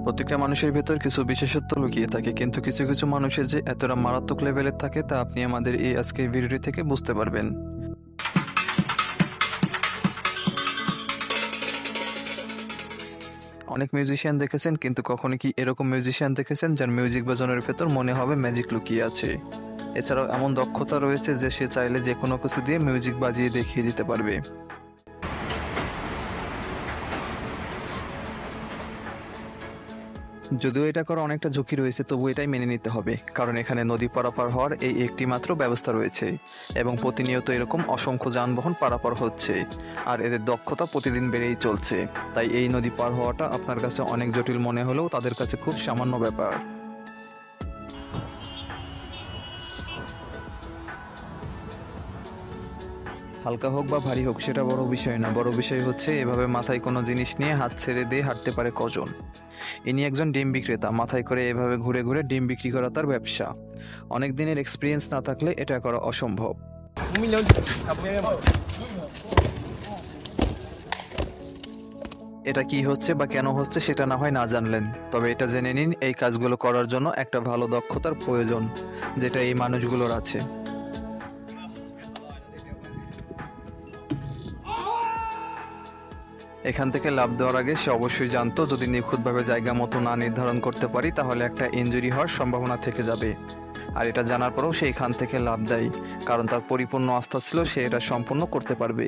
প্রত্যেকটা মানুষের ভেতর কিছু বিশেষত্ব লুকিয়ে থাকে, কিন্তু কিছু কিছু মানুষের যে এতটা মারাত্মক লেভেলের থাকে তা আপনি আমাদের এই আজকের ভিডিওটি থেকে বুঝতে পারবেন। অনেক মিউজিশিয়ান দেখেছেন, কিন্তু কখনো কি এরকম মিউজিশিয়ান দেখেছেন যার মিউজিক বাজানোর ভেতর মনে হবে ম্যাজিক লুকিয়ে আছে? এছাড়াও এমন দক্ষতা রয়েছে যে সে চাইলে যে কোনো কিছু দিয়ে মিউজিক বাজিয়ে দেখিয়ে দিতে পারবে। যদিও এটা করা অনেকটা ঝুঁকি রয়েছে, তবু এটাই মেনে নিতে হবে, কারণ এখানে নদী পারাপার হওয়ার এই একটি মাত্র ব্যবস্থা রয়েছে এবং প্রতিনিয়ত এরকম অসংখ্য যানবাহন পারাপার হচ্ছে আর এদের দক্ষতা প্রতিদিন বেড়েই চলছে। তাই এই নদী পার হওয়াটা আপনার কাছে অনেক জটিল মনে হলেও তাদের কাছে খুব সামান্য ব্যাপার। হালকা হোক বা ভারী হোক সেটা বড় বিষয় না, বড় বিষয় হচ্ছে এভাবে মাথায় কোনো জিনিস নিয়ে হাত ছেড়ে দিয়ে হাঁটতে পারে কজন। ইনি একজন ডিম বিক্রেতা, মাথায় করে এভাবে ঘুরে ঘুরে ডিম বিক্রি করা তার ব্যবসা। অনেক দিনের এক্সপিরিয়েন্স না থাকলে এটা করা অসম্ভব। এটা কি হচ্ছে বা কেন হচ্ছে সেটা না হয় না জানলেন, তবে এটা জেনে নিন এই কাজগুলো করার জন্য একটা ভালো দক্ষতার প্রয়োজন, যেটা এই মানুষগুলোর আছে। এখান থেকে লাফ দেওয়ার আগে সে অবশ্যই জানতো যদি নিখুঁতভাবে জায়গা মতো না নির্ধারণ করতে পারি তাহলে একটা ইনজুরি হওয়ার সম্ভাবনা থেকে যাবে। আর এটা জানার পরেও সে এখান থেকে লাফ দেয়, কারণ তার পরিপূর্ণ আস্থা ছিল সে এটা সম্পূর্ণ করতে পারবে।